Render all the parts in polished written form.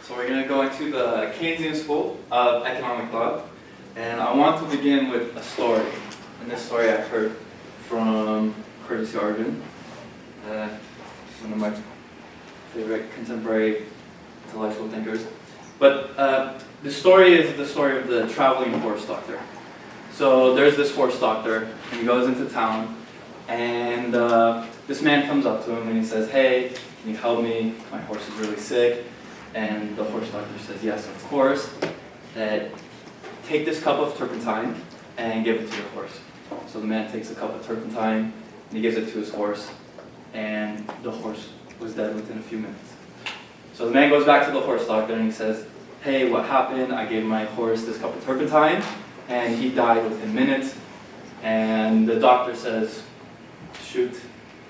So we're going to go into the Keynesian school of economic thought, and I want to begin with a story. And this story I heard from Curtis Yarvin, one of my favorite contemporary intellectual thinkers. But the story is the story of the traveling horse doctor. So there's this horse doctor, and he goes into town, and this man comes up to him and he says, "Hey, can you help me? My horse is really sick." And the horse doctor says, "Yes, of course. Take this cup of turpentine and give it to your horse." So the man takes a cup of turpentine and he gives it to his horse, and the horse was dead within a few minutes. So the man goes back to the horse doctor and he says, "Hey, what happened? I gave my horse this cup of turpentine and he died within minutes." And the doctor says, "Shoot,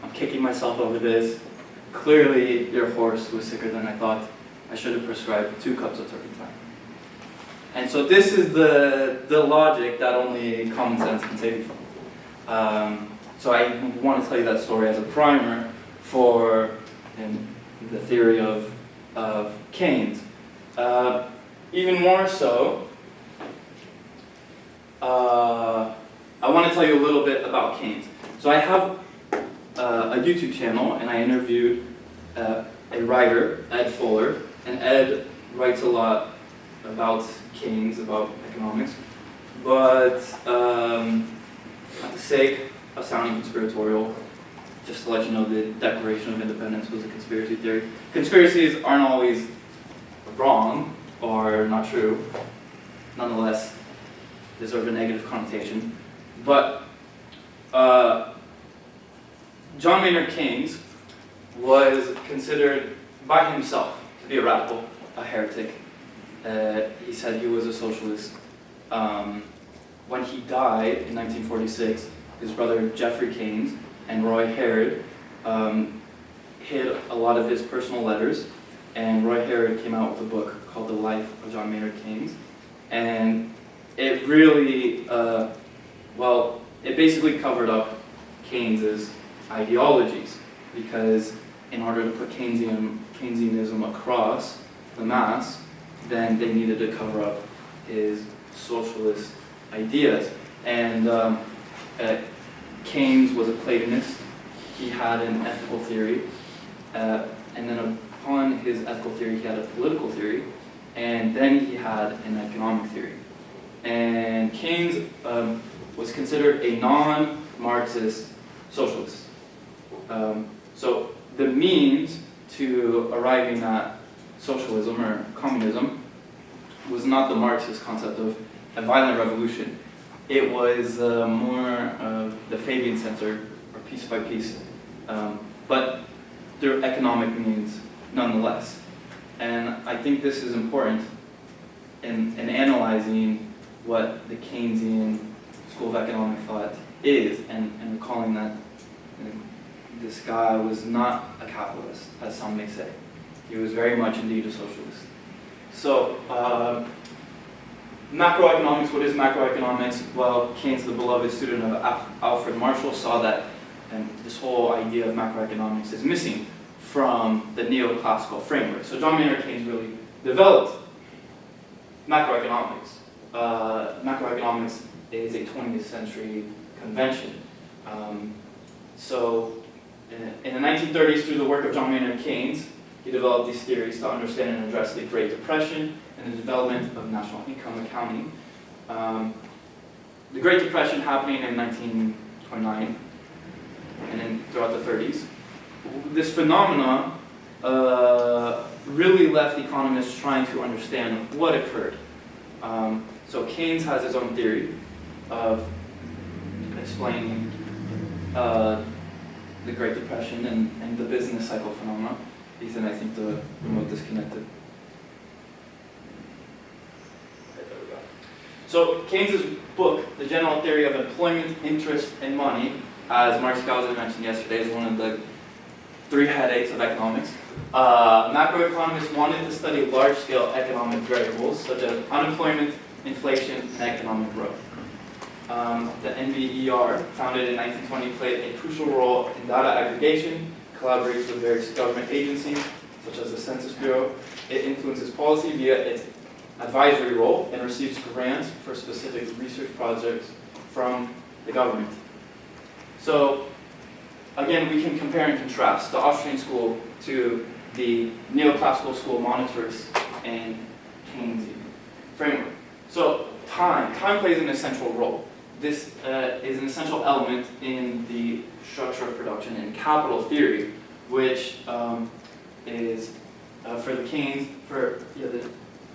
I'm kicking myself over this. Clearly your horse was sicker than I thought. I should have prescribed 2 cups of turpentine." And so this is the logic that only common sense can save you from. So I want to tell you that story as a primer for the theory of Keynes. Even more so, I want to tell you a little bit about Keynes. So I have a YouTube channel, and I interviewed a writer, Ed Fuller, and Ed writes a lot about Keynes, about economics, but at the sake of sounding conspiratorial, just to let you know, the Declaration of Independence was a conspiracy theory. Conspiracies aren't always wrong or not true. Nonetheless, deserve a negative connotation. But John Maynard Keynes was considered by himself to be a radical, a heretic. He said he was a socialist. When he died in 1946, his brother Jeffrey Keynes and Roy Harrod hid a lot of his personal letters, and Roy Harrod came out with a book called The Life of John Maynard Keynes, and it really, it basically covered up Keynes's ideologies, because in order to put Keynesianism across the mass, then they needed to cover up his socialist ideas. And Keynes was a Platonist. He had an ethical theory, and then upon his ethical theory, he had a political theory, and then he had an economic theory. And Keynes was considered a non-Marxist socialist. So the means to arriving at socialism or communism was not the Marxist concept of a violent revolution. It was more of the Fabian censor, or piece by piece, but through economic means nonetheless. And I think this is important in analyzing what the Keynesian school of economic thought is, and recalling that this guy was not a capitalist, as some may say. He was very much indeed a socialist. So, macroeconomics, what is macroeconomics? Well, Keynes, the beloved student of Alfred Marshall, saw that this whole idea of macroeconomics is missing from the neoclassical framework. So John Maynard Keynes really developed macroeconomics. Macroeconomics is a 20th century convention. So in the 1930s, through the work of John Maynard Keynes, he developed these theories to understand and address the Great Depression and the development of national income accounting. The Great Depression happening in 1929 and then throughout the 30s. This phenomena really left economists trying to understand what occurred. So Keynes has his own theory of explaining the Great Depression and the business cycle phenomena. Ethan, I think the remote disconnected. There we go. So Keynes's book, The General Theory of Employment, Interest, and Money, as Mark Scalzi mentioned yesterday, is one of the 3 headaches of economics. Macroeconomists wanted to study large-scale economic variables such as unemployment, inflation, and economic growth. The NBER, founded in 1920, played a crucial role in data aggregation, collaborates with various government agencies, such as the Census Bureau, It influences policy via its advisory role and receives grants for specific research projects from the government. So, again, we can compare and contrast the Austrian school to the neoclassical school monetarist and Keynesian framework. So, time plays an essential role. This is an essential element in the structure of production in capital theory, which is for the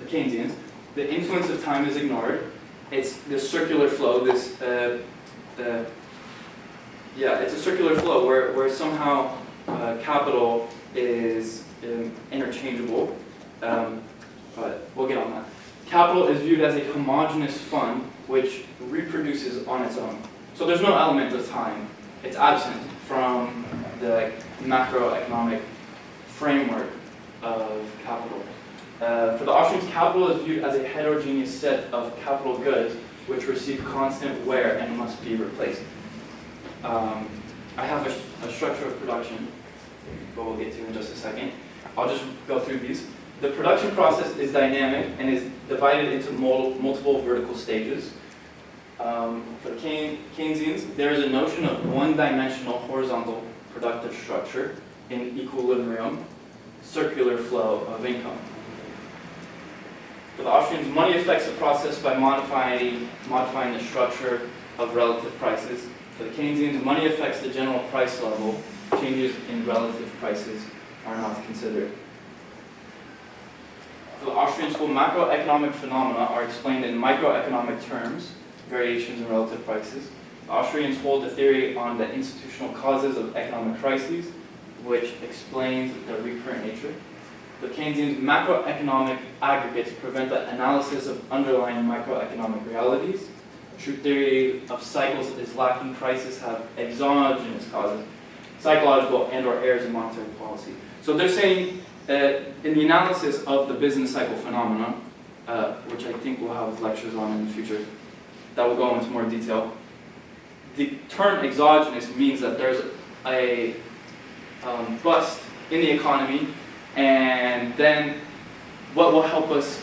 Keynesians, the influence of time is ignored. It's this circular flow. It's a circular flow where somehow capital is interchangeable, but we'll get on that. Capital is viewed as a homogeneous fund which reproduces on its own. So there's no element of time. It's absent from the macroeconomic framework of capital. For the Austrians, capital is viewed as a heterogeneous set of capital goods which receive constant wear and must be replaced. I have a structure of production, but we'll get to in just a second. I'll just go through these. The production process is dynamic and is divided into multiple vertical stages. For the Keynesians, there is a notion of one-dimensional horizontal productive structure in equilibrium, circular flow of income. For the Austrians, money affects the process by modifying the structure of relative prices. For the Keynesians, money affects the general price level. Changes in relative prices are not considered. For the Austrian school, macroeconomic phenomena are explained in microeconomic terms, variations in relative prices. The Austrians hold a theory on the institutional causes of economic crises, which explains their recurrent nature. The Keynesians' macroeconomic aggregates prevent the analysis of underlying microeconomic realities. True theory of cycles is lacking. Crises have exogenous causes, psychological and/or errors in monetary policy. So they're saying that in the analysis of the business cycle phenomena, which I think we'll have lectures on in the future, that will go into more detail. The term exogenous means that there's a bust in the economy, and then what will help us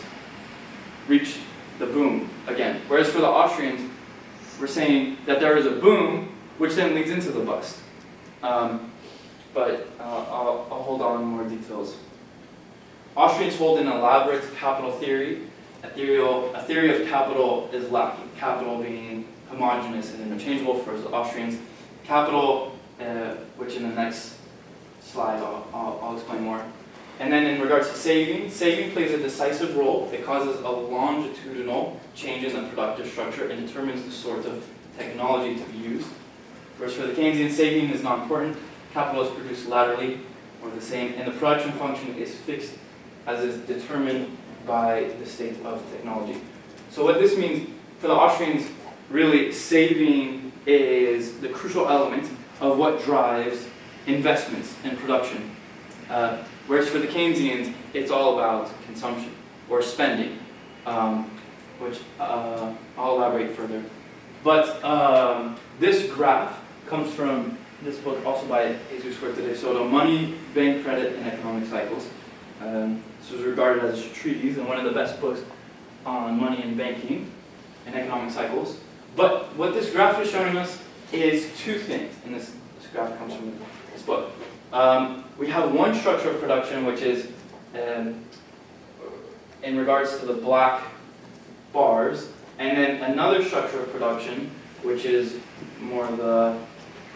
reach the boom again. Whereas for the Austrians, we're saying that there is a boom, which then leads into the bust. But I'll hold on to more details. Austrians hold an elaborate capital theory. A theory of capital is lacking. Capital being homogeneous and interchangeable for the Austrians. Capital, which in the next slide I'll explain more. And then in regards to saving plays a decisive role. It causes a longitudinal change in the productive structure and determines the sort of technology to be used. Whereas for the Keynesian, saving is not important. Capital is produced laterally or the same, and the production function is fixed as is determined by the state of technology. So what this means for the Austrians, really saving is the crucial element of what drives investments in production. Whereas for the Keynesians, it's all about consumption or spending, which I'll elaborate further. But this graph comes from this book, also by Jesus de Soto, Money, Bank Credit, and Economic Cycles. This was regarded as a treatise and one of the best books on money and banking and economic cycles. But what this graph is showing us is two things, and this graph comes from this book. We have one structure of production, which is in regards to the black bars, and then another structure of production, which is more of the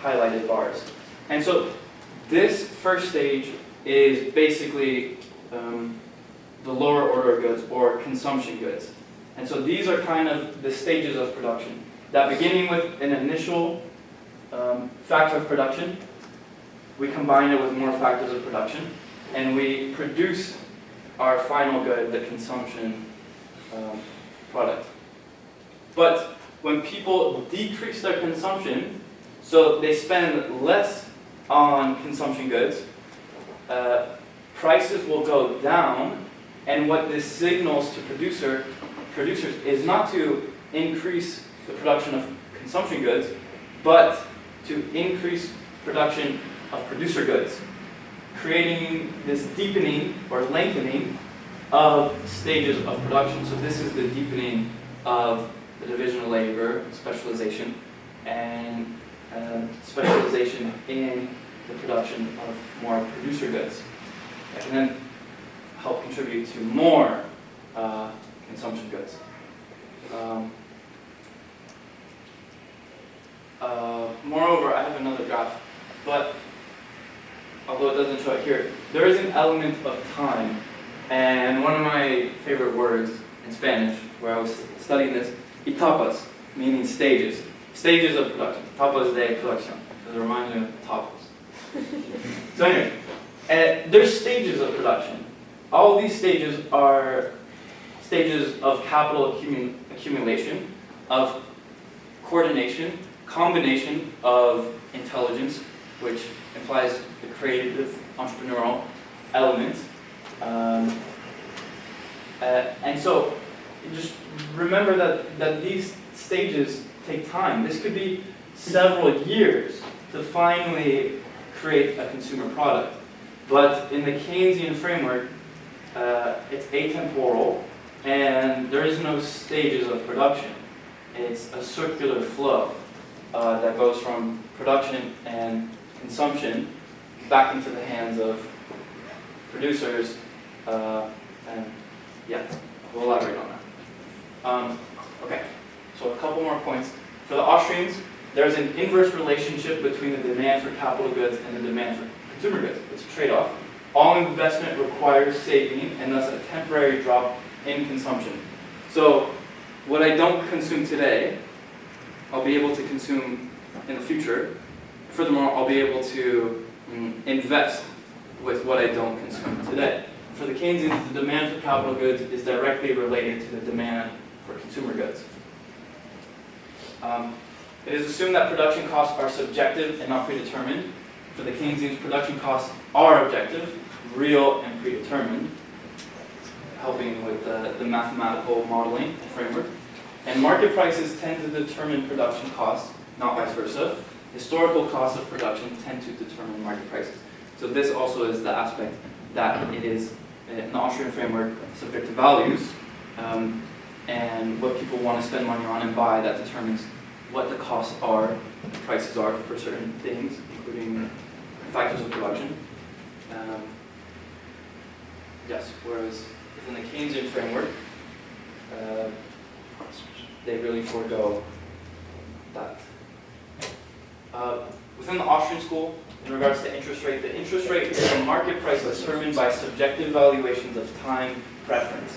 highlighted bars. And so this first stage is basically the lower order of goods, or consumption goods. And so these are kind of the stages of production. That beginning with an initial factor of production, we combine it with more factors of production, and we produce our final good, the consumption product. But when people decrease their consumption, so they spend less on consumption goods, prices will go down, and what this signals to producers is not to increase the production of consumption goods, but to increase production of producer goods, creating this deepening or lengthening of stages of production. So this is the deepening of the division of labor, specialization, and specialization in the production of more producer goods. That can then help contribute to more consumption goods. Moreover, I have another graph, but although it doesn't show it here, there is an element of time. And one of my favorite words in Spanish, where I was studying this, etapas, meaning stages. Stages of production. Etapas de producción. It reminds me of tapas. So anyway, there's stages of production. All these stages are stages of capital accumulation, of coordination, combination of intelligence, which implies the creative, entrepreneurial element. And so, just remember that these stages take time. This could be several years to finally create a consumer product. But in the Keynesian framework, it's atemporal, and there is no stages of production. It's a circular flow that goes from production and consumption back into the hands of producers, and yeah, we'll elaborate on that. Okay, so a couple more points. For the Austrians, there's an inverse relationship between the demand for capital goods and the demand for consumer goods. It's a trade-off. All investment requires saving, and thus a temporary drop in consumption. So, what I don't consume today, I'll be able to consume in the future. Furthermore, I'll be able to invest with what I don't consume today. For the Keynesians, the demand for capital goods is directly related to the demand for consumer goods. It is assumed that production costs are subjective and not predetermined. For the Keynesians, production costs are objective, real, and predetermined, helping with the mathematical modeling framework. And market prices tend to determine production costs, not vice versa. Historical costs of production tend to determine market prices. So this also is the aspect that it is, in the Austrian framework, subject to values, and what people want to spend money on and buy that determines what the costs are, the prices are for certain things, including factors of production. Yes, whereas within the Keynesian framework, they really forego that. Within the Austrian school, in regards to interest rate, the interest rate is a market price determined by subjective valuations of time preference.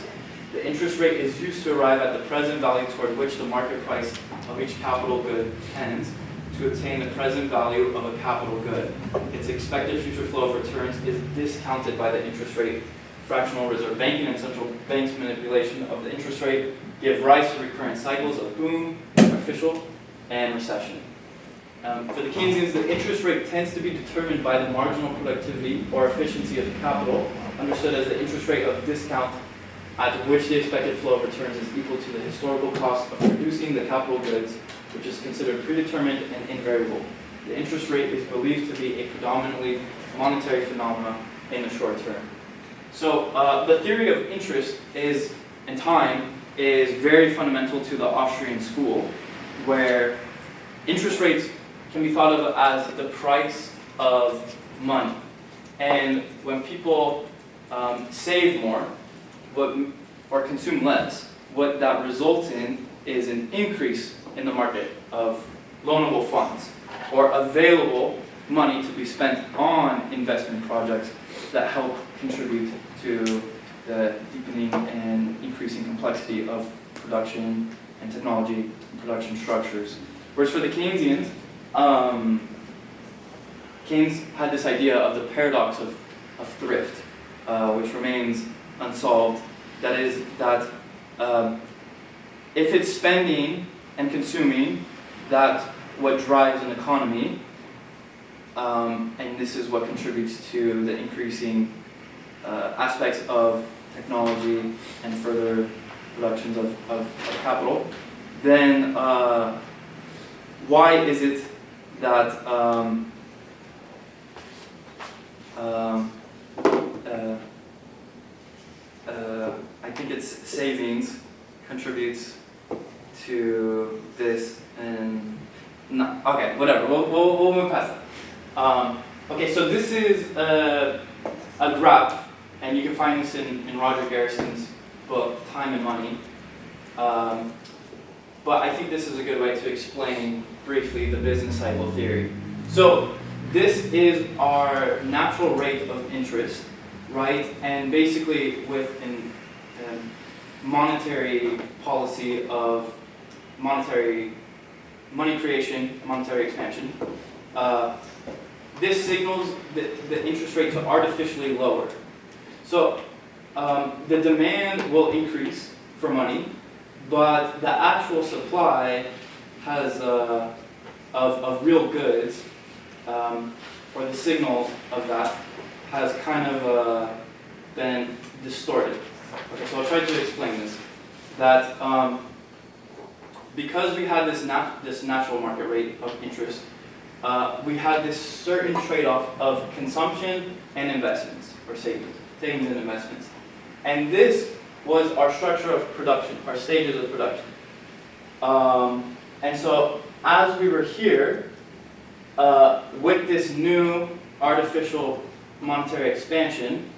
The interest rate is used to arrive at the present value toward which the market price of each capital good tends to attain the present value of a capital good. Its expected future flow of returns is discounted by the interest rate. Fractional reserve banking and central banks' manipulation of the interest rate give rise to recurrent cycles of boom, artificial, and recession. For the Keynesians, the interest rate tends to be determined by the marginal productivity or efficiency of capital, understood as the interest rate of discount at which the expected flow of returns is equal to the historical cost of producing the capital goods, which is considered predetermined and invariable. The interest rate is believed to be a predominantly monetary phenomenon in the short term. So the theory of interest and time is very fundamental to the Austrian school, where interest rates can be thought of as the price of money. And when people save more or consume less, what that results in is an increase in the market of loanable funds or available money to be spent on investment projects that help contribute to the deepening and increasing complexity of production and technology and production structures. Whereas for the Keynesians, Keynes had this idea of the paradox of thrift, which remains unsolved. That is that if it's spending and consuming, that's what drives an economy, and this is what contributes to the increasing aspects of technology and further productions of capital, then why is it that think it's savings contributes to this, and okay, whatever. We'll move past that. Okay, so this is a graph, and you can find this in Roger Garrison's book, Time and Money. But I think this is a good way to explain briefly the business cycle theory. So this is our natural rate of interest, right? And basically with a monetary policy of money creation, monetary expansion, this signals the interest rate to artificially lower. So the demand will increase for money, but the actual supply has of real goods, or the signal of that, has kind of been distorted. Okay, so I'll try to explain this. That because we had this natural market rate of interest, we had this certain trade-off of consumption and investments, or savings and investments. And this was our structure of production, our stages of production. And so as we were here, with this new artificial monetary expansion,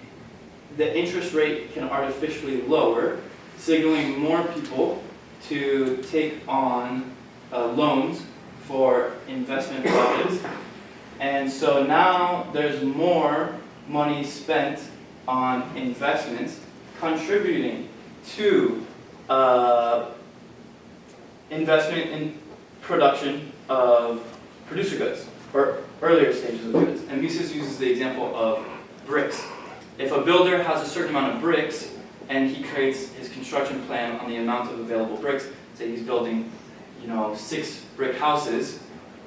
the interest rate can artificially lower, signaling more people to take on loans for investment projects. And so now there's more money spent on investments, contributing to investment in production of producer goods, or earlier stages of goods. And Mises uses the example of bricks. If a builder has a certain amount of bricks, and he creates his construction plan on the amount of available bricks, say he's building 6 brick houses,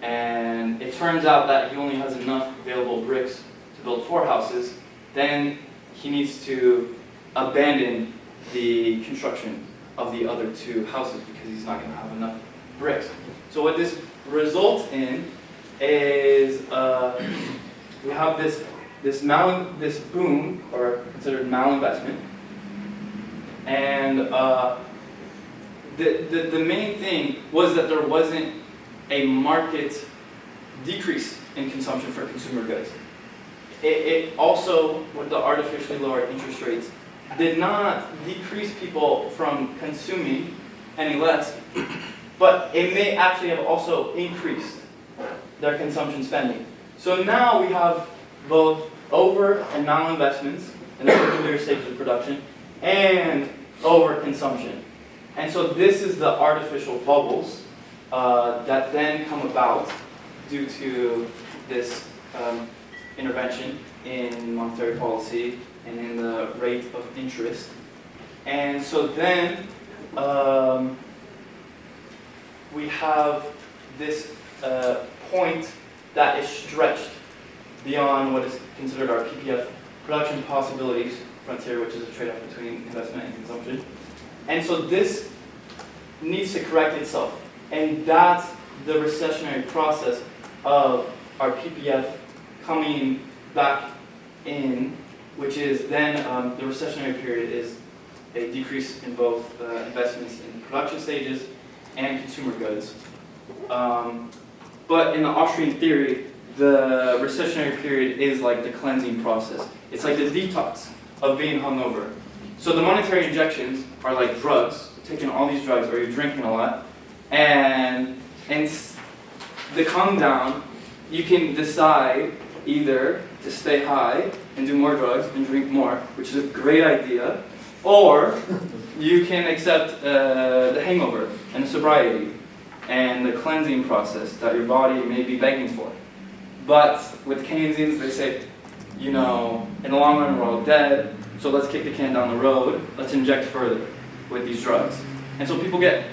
and it turns out that he only has enough available bricks to build 4 houses, then he needs to abandon the construction of the other 2 houses because he's not going to have enough bricks. So what this results in is we have this boom, or considered malinvestment, and the main thing was that there wasn't a market decrease in consumption for consumer goods. It also, with the artificially lower interest rates, did not decrease people from consuming any less, but it may actually have also increased their consumption spending. So now we have both over and malinvestments in the earlier stages of production, and overconsumption. And so this is the artificial bubbles that then come about due to this intervention in monetary policy and in the rate of interest. And so then we have this point that is stretched beyond what is considered our PPF production possibilities frontier, which is a trade-off between investment and consumption. And so this needs to correct itself. And that's the recessionary process of our PPF coming back in, which is then the recessionary period is a decrease in both investments in production stages and consumer goods. But in the Austrian theory, the recessionary period is like the cleansing process. It's like the detox of being hungover. So the monetary injections are like drugs, taking all these drugs, or you're drinking a lot, and the calm down, you can decide either to stay high and do more drugs and drink more, which is a great idea, or you can accept the hangover and the sobriety and the cleansing process that your body may be begging for. But with Keynesians, they say, in the long run, we're all dead, so let's kick the can down the road, let's inject further with these drugs. And so people get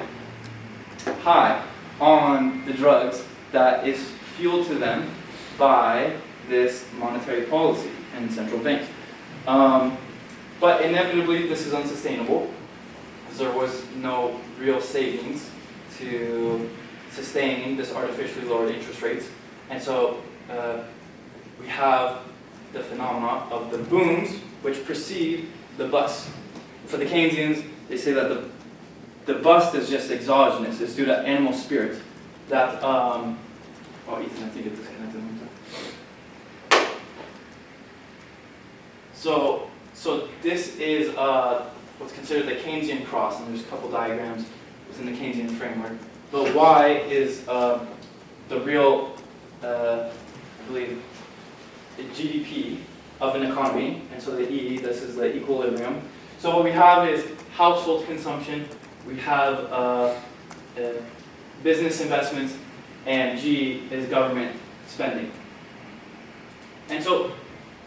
high on the drugs that is fueled to them by this monetary policy and central banks. But inevitably, this is unsustainable, because there was no real savings to sustain this artificially lowered interest rates. And so we have the phenomena of the booms, which precede the busts. for the Keynesians, they say that the bust is just exogenous. It's due to animal spirit. That, oh, Ethan, I think it disconnected. So this is what's considered the Keynesian cross, and there's a couple diagrams within the Keynesian framework. The Y is the real, I believe, the GDP of an economy, and so the E, this is the equilibrium. So what we have is household consumption, we have business investments, and G is government spending. And so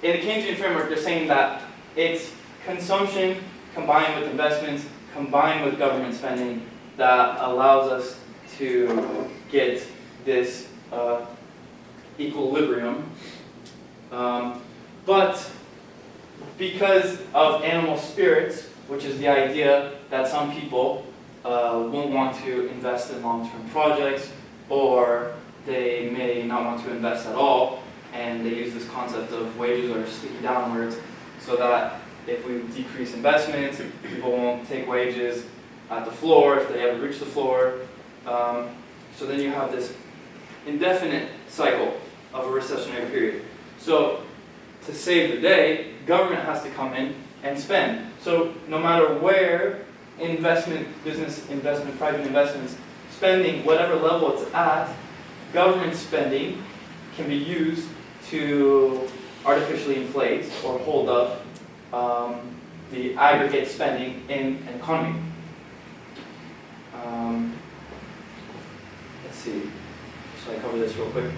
in the Keynesian framework, they're saying that it's consumption combined with investments, combined with government spending, that allows us to get this equilibrium. But because of animal spirits, which is the idea that some people won't want to invest in long-term projects, or they may not want to invest at all, and they use this concept of wages are sticky downwards, so that if we decrease investments, people won't take wages at the floor if they ever reach the floor. So then you have this indefinite cycle of a recessionary period. So to save the day, government has to come in and spend. So no matter where investment, business investment, private investments, spending, whatever level it's at, government spending can be used to artificially inflate or hold up the aggregate spending in an economy. Let's see, so I cover this real quick.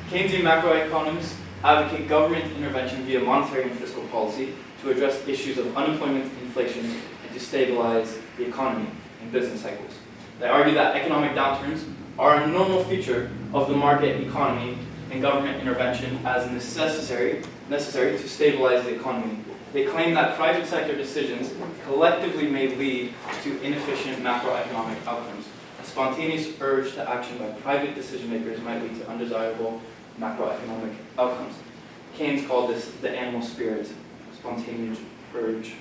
Keynesian macroeconomists advocate government intervention via monetary and fiscal policy to address issues of unemployment, inflation, and to stabilize the economy and business cycles. They argue that economic downturns are a normal feature of the market economy and government intervention as necessary to stabilize the economy. They claim that private sector decisions collectively may lead to inefficient macroeconomic outcomes. A spontaneous urge to action by private decision makers might lead to undesirable macroeconomic outcomes. Keynes called this the animal spirit, spontaneous urge.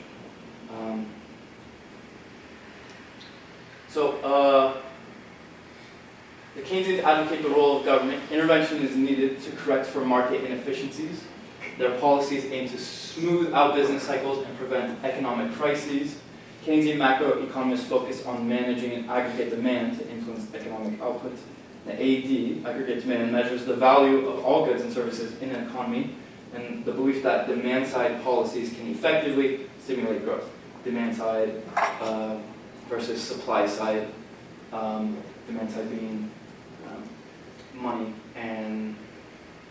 The Keynesians advocate the role of government. Intervention is needed to correct for market inefficiencies. Their policies aim to smooth out business cycles and prevent economic crises. Keynesian macroeconomists focus on managing aggregate demand to influence economic output. The AD, aggregate demand, measures the value of all goods and services in an economy, and the belief that demand-side policies can effectively stimulate growth. Demand-side versus supply-side. Demand-side being money and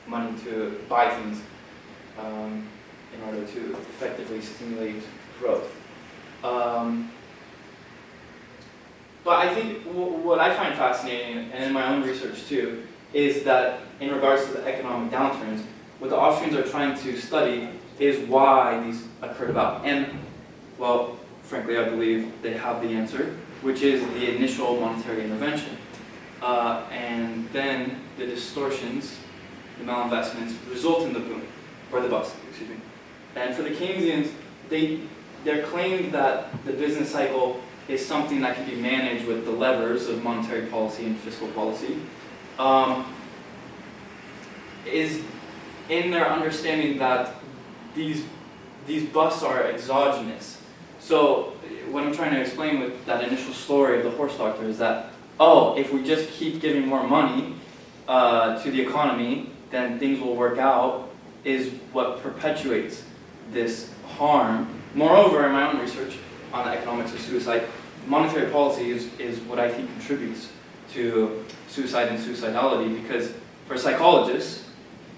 money to buy things in order to effectively stimulate growth. But I think what I find fascinating, and in my own research too, is that in regards to the economic downturns, what the Austrians are trying to study is why these occurred about. And, well, frankly, I believe they have the answer, which is the initial monetary intervention. And then the distortions, the malinvestments, result in the boom, or the bust, excuse me. And for the Keynesians, they're claiming that the business cycle is something that can be managed with the levers of monetary policy and fiscal policy, is in their understanding that these busts are exogenous. So what I'm trying to explain with that initial story of the horse doctor is that, oh, if we just keep giving more money to the economy, then things will work out, is what perpetuates this harm. Moreover, in my own research on the economics of suicide, monetary policy is what I think contributes to suicide and suicidality, because for psychologists,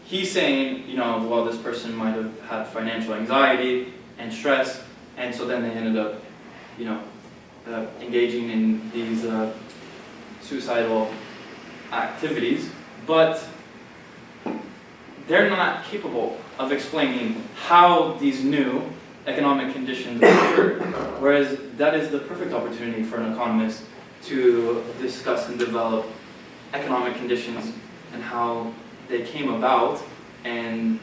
he's saying, well, this person might have had financial anxiety and stress, and so then they ended up, engaging in these suicidal activities, but they're not capable of explaining how these new economic conditions occurred, whereas that is the perfect opportunity for an economist to discuss and develop economic conditions and how they came about and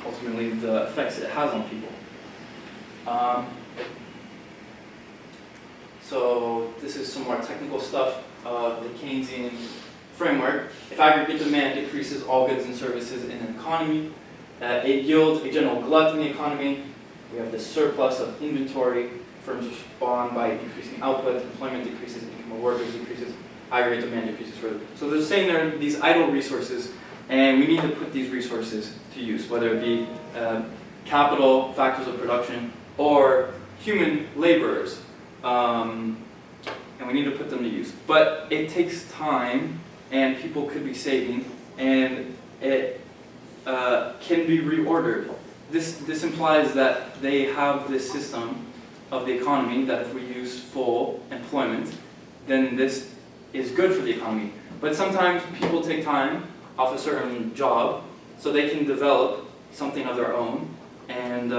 ultimately the effects it has on people. So this is some more technical stuff of the Keynesian framework. If aggregate demand decreases all goods and services in an economy, it yields a general glut in the economy. We have this surplus of inventory. Firms respond by increasing output. Employment decreases, income of workers decreases, aggregate demand decreases further. So they're saying there are these idle resources, and we need to put these resources to use, whether it be capital, factors of production, or human laborers. And we need to put them to use. But it takes time, and people could be saving, and it can be reordered. This implies that they have this system of the economy that if we use full employment, then this is good for the economy. But sometimes people take time off a certain job so they can develop something of their own and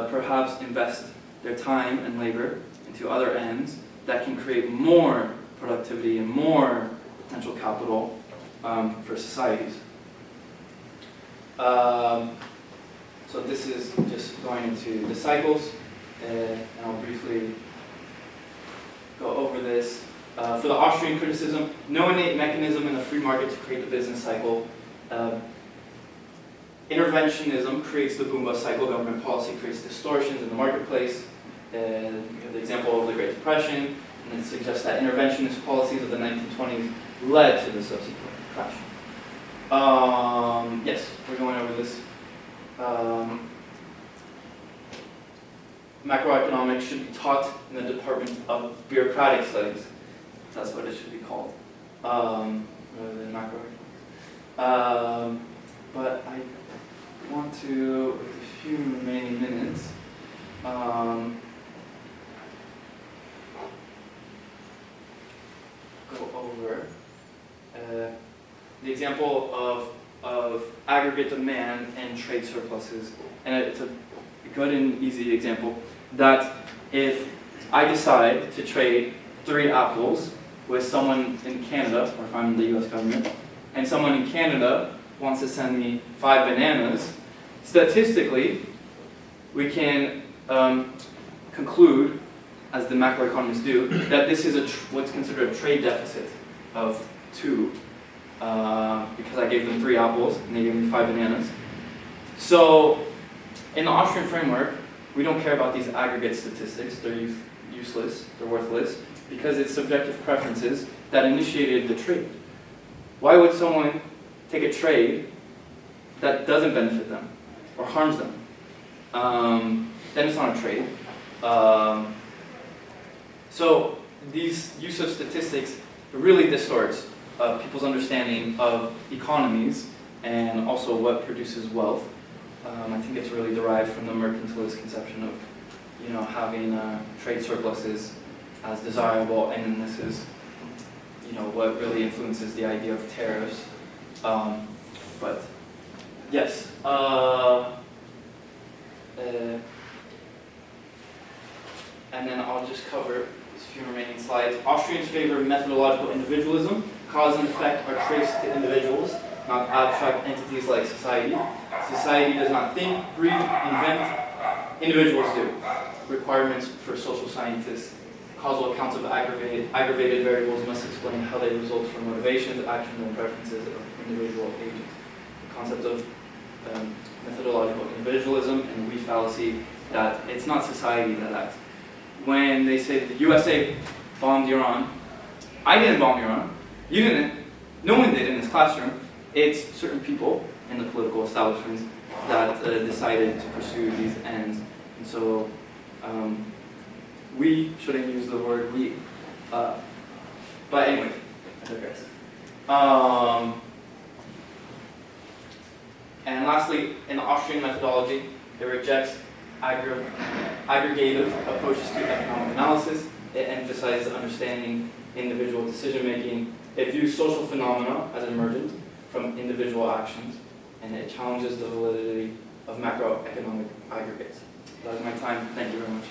perhaps invest their time and labor into other ends that can create more productivity and more potential capital for societies. So this is just going into the cycles, and I'll briefly go over this. For the Austrian criticism, no innate mechanism in the free market to create the business cycle. Interventionism creates the boom-bust cycle. Government policy creates distortions in the marketplace. We have the example of the Great Depression, and it suggests that interventionist policies of the 1920s led to the subsequent crash. Yes, we're going over this. Macroeconomics should be taught in the Department of Bureaucratic Studies. That's what it should be called, rather than macroeconomics. But I want to, with a few remaining minutes, go over the example of aggregate demand and trade surpluses. And it's a good and easy example that if I decide to trade 3 apples with someone in Canada, or if I'm the US government, and someone in Canada wants to send me 5 bananas, statistically, we can conclude, as the macroeconomists do, that this is what's considered a trade deficit of 2, because I gave them 3 apples and they gave me 5 bananas. So, in the Austrian framework, we don't care about these aggregate statistics. They're useless, they're worthless, because it's subjective preferences that initiated the trade. Why would someone take a trade that doesn't benefit them or harms them? Then it's not a trade. So these use of statistics really distorts people's understanding of economies and also what produces wealth. I think it's really derived from the mercantilist conception of, having trade surpluses as desirable, and this is, what really influences the idea of tariffs. But yes, and then I'll just cover these few remaining slides. Austrians favor methodological individualism. Cause and effect are traced to individuals, not abstract entities like society. Society does not think, breathe, invent. Individuals do. Requirements for social scientists. Causal accounts of aggravated variables must explain how they result from motivations, actions, and preferences of individual agents. The concept of methodological individualism and the we fallacy that it's not society that acts. When they say the USA bombed Iran, I didn't bomb Iran. You didn't. No one did in this classroom. It's certain people in the political establishments that decided to pursue these ends. And so we shouldn't use the word we. But anyway, I digress. And lastly, in the Austrian methodology, it rejects aggregative approaches to economic analysis. It emphasizes understanding individual decision-making. It views social phenomena as emergent from individual actions, and it challenges the validity of macroeconomic aggregates. That was my time. Thank you very much.